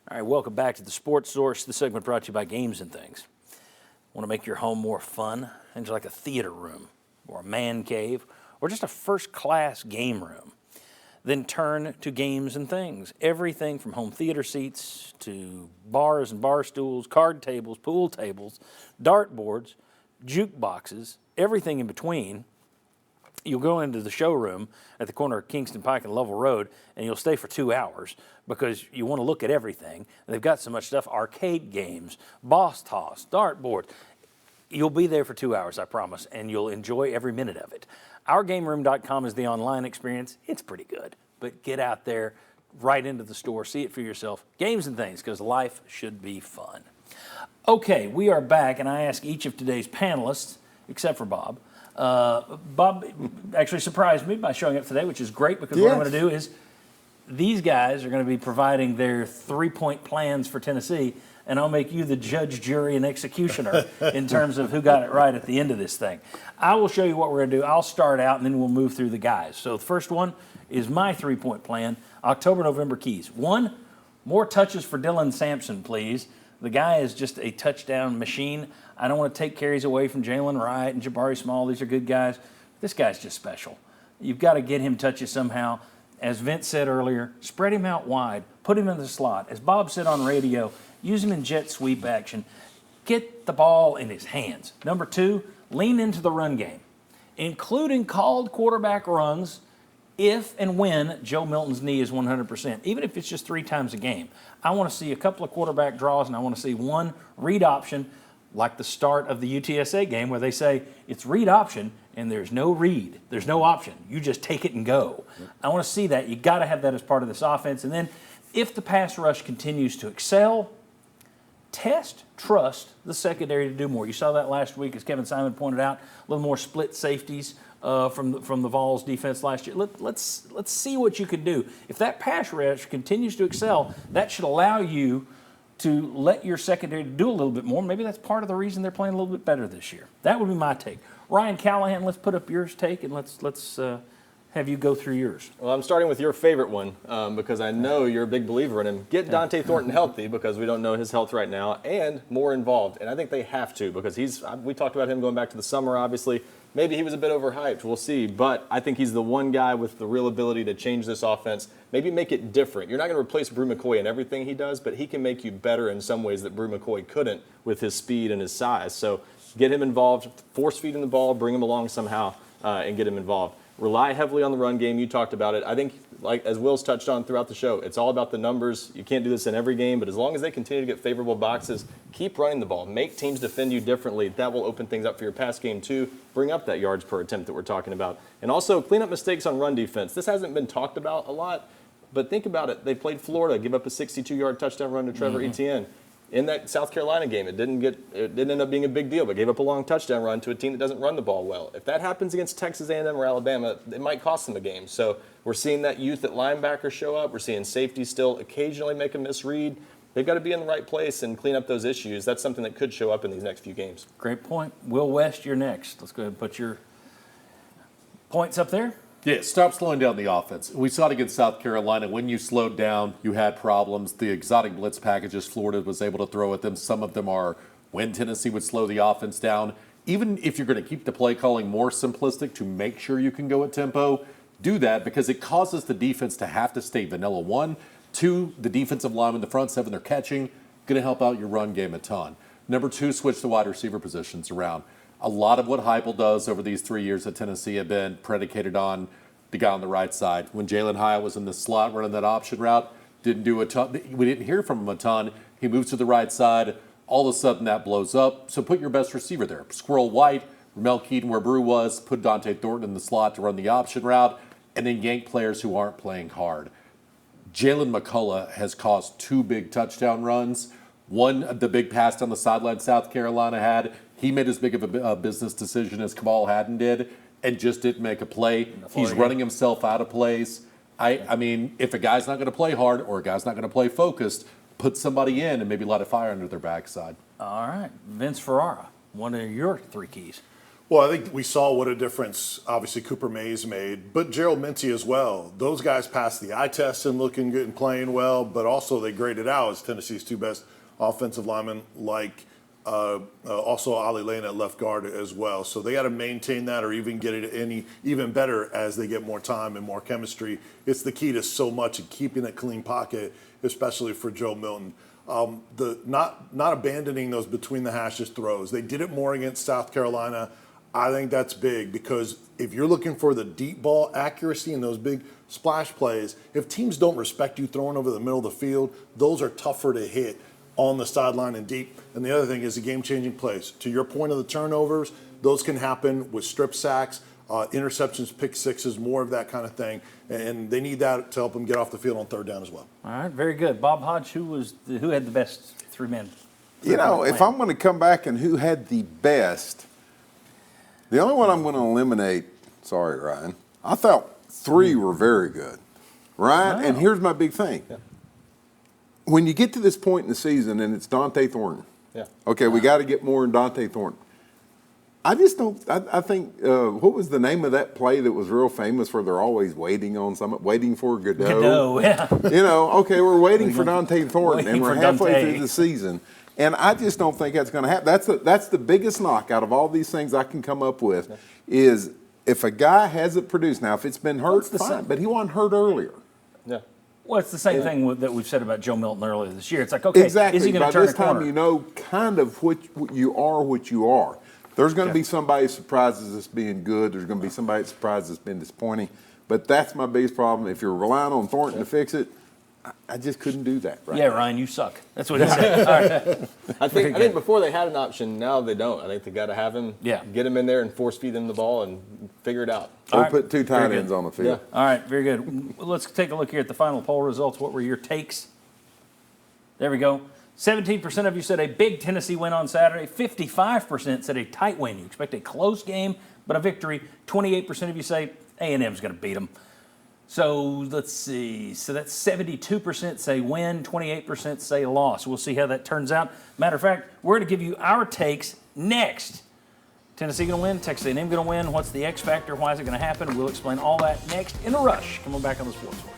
All right, welcome back to the Sports Source. The segment brought to you by Games and Things. Want to make your home more fun? Things like a theater room or a man cave or just a first-class game room. Then turn to Games and Things. Everything from home theater seats to bars and bar stools, card tables, pool tables, dartboards, jukeboxes, everything in between. You'll go into the showroom at the corner of Kingston Pike and Lovell Road, and you'll stay for 2 hours because you want to look at everything. And they've got so much stuff, arcade games, boss toss, dartboard. You'll be there for 2 hours, I promise, and you'll enjoy every minute of it. OurGameRoom.com is the online experience. It's pretty good, but get out there, right into the store, see it for yourself. Games and Things, because life should be fun. Okay, we are back, and I ask each of today's panelists, except for Bob. Bob actually surprised me by showing up today, which is great because what I'm going to do is these guys are going to be providing their 3-point plans for Tennessee, and I'll make you the judge, jury, and executioner in terms of who got it right at the end of this thing. I will show you what we're going to do. I'll start out, and then we'll move through the guys. So the first one is my 3-point plan, October, November keys. 1, more touches for Dylan Sampson, please. The guy is just a touchdown machine. I don't want to take carries away from Jalen Wright and Jabari Small. These are good guys. This guy's just special. You've got to get him touches somehow. As Vince said earlier, spread him out wide. Put him in the slot. As Bob said on radio, use him in jet sweep action. Get the ball in his hands. Number 2, lean into the run game, including called quarterback runs if and when Joe Milton's knee is 100%, even if it's just 3 times a game. I want to see a couple of quarterback draws, and I want to see one read option, like the start of the UTSA game where they say it's read option and there's no read. There's no option. You just take it and go. I want to see that. You got to have that as part of this offense. And then if the pass rush continues to excel, trust the secondary to do more. You saw that last week, as Kevin Simon pointed out, a little more split safeties from the Vols defense last year. Let's see what you can do. If that pass rush continues to excel, that should allow you to let your secondary do a little bit more. Maybe that's part of the reason they're playing a little bit better this year. That would be my take. Ryan Callahan, let's put up yours take, and let's have you go through yours. Well, I'm starting with your favorite one because I know you're a big believer in him. Get Dante Thornton healthy because we don't know his health right now, and more involved. And I think they have to because we talked about him going back to the summer, obviously. Maybe he was a bit overhyped. We'll see. But I think he's the one guy with the real ability to change this offense, maybe make it different. You're not going to replace Brew McCoy in everything he does, but he can make you better in some ways that Brew McCoy couldn't with his speed and his size. So get him involved, force feed him the ball, bring him along somehow, and get him involved. Rely heavily on the run game. You talked about it. I think, like as Will's touched on throughout the show, it's all about the numbers. You can't do this in every game, but as long as they continue to get favorable boxes, keep running the ball. Make teams defend you differently. That will open things up for your pass game, too. Bring up that yards per attempt that we're talking about. And also, clean up mistakes on run defense. This hasn't been talked about a lot, but think about it. They played Florida, give up a 62-yard touchdown run to Trevor Etienne. In that South Carolina game, it didn't end up being a big deal, but gave up a long touchdown run to a team that doesn't run the ball well. If that happens against Texas A&M or Alabama, it might cost them a game. So we're seeing that youth at linebacker show up. We're seeing safety still occasionally make a misread. They've got to be in the right place and clean up those issues. That's something that could show up in these next few games. Great point. Will West, you're next. Let's go ahead and put your points up there. Yeah, stop slowing down the offense. We saw it against South Carolina. When you slowed down, you had problems. The exotic blitz packages Florida was able to throw at them, some of them are when Tennessee would slow the offense down. Even if you're going to keep the play calling more simplistic to make sure you can go at tempo, do that because it causes the defense to have to stay vanilla. 1, 2, the defensive linemen, the front 7, they're catching, going to help out your run game a ton. Number 2, switch the wide receiver positions around. A lot of what Heupel does over these 3 years at Tennessee have been predicated on the guy on the right side. When Jalen Hyatt was in the slot running that option route, didn't do a ton. We didn't hear from him a ton. He moves to the right side. All of a sudden, that blows up. So put your best receiver there. Squirrel White, Ramel Keaton where Brew was, put Dante Thornton in the slot to run the option route, and then yank players who aren't playing hard. Jalen McCullough has caused 2 big touchdown runs. One, the big pass down the sideline South Carolina had. He made as big of a business decision as Kamal Hadden did and just didn't make a play. He's running himself out of plays. I mean, if a guy's not going to play hard or a guy's not going to play focused, put somebody in and maybe light a fire under their backside. All right. Vince Ferrara, one of your 3 keys. Well, I think we saw what a difference, obviously, Cooper Mays made, but Gerald Mincy as well. Those guys passed the eye test and looking good and playing well, but also they graded out as Tennessee's two best offensive linemen, like also Ali Lane at left guard as well. So they got to maintain that or even get it even better as they get more time and more chemistry. It's the key to so much and keeping a clean pocket, especially for Joe Milton. Not abandoning those between the hashes throws. They did it more against South Carolina. I think that's big because if you're looking for the deep ball accuracy and those big splash plays, if teams don't respect you throwing over the middle of the field, those are tougher to hit on the sideline and deep. And the other thing is the game-changing plays. To your point of the turnovers, those can happen with strip sacks, interceptions, pick sixes, more of that kind of thing. And they need that to help them get off the field on third down as well. All right, very good. Bob Hodge, who had the best three-man? You know, if I'm going to come back and who had the best, the only one I'm going to eliminate, sorry, Ryan, I thought three were very good. Ryan, and here's my big thing. Yeah. When you get to this point in the season and it's Dante Thornton, okay, we got to get more in Dante Thornton. I just don't. I think what was the name of that play that was real famous where they're always waiting for Godot? Godot, yeah. You know, okay, we're waiting for Dante Thornton, and we're halfway Dante through the season, and I just don't think that's going to happen. That's the biggest knock out of all these things I can come up with is if a guy hasn't produced. Now, if it's been hurt, fine, but he wasn't hurt earlier. Yeah. Well, it's the same thing that we've said about Joe Milton earlier this year. It's like, okay, exactly. is he going to By turn this a corner? time, you know kind of what you are. There's going to be somebody who surprises us being good. There's going to be somebody that surprises us being disappointing. But that's my biggest problem. If you're relying on Thornton to fix it, I just couldn't do that. Right Yeah, now. Ryan, you suck. That's what he said. All right. I think before they had an option, now they don't. I think they got to have him, get him in there and force feed him the ball and figure it out. Or right. put two tight Very ends good. on the field. Yeah. All right, very good. Let's take a look here at the final poll results. What were your takes? There we go. 17% of you said a big Tennessee win on Saturday. 55% said a tight win. You expect a close game, but a victory. 28% of you say A&M's going to beat them. So let's see. So that's 72% say win, 28% say loss. We'll see how that turns out. Matter of fact, we're going to give you our takes next. Tennessee going to win? Texas A&M going to win? What's the X factor? Why is it going to happen? We'll explain all that next in a rush. Come on back on the Sports Source.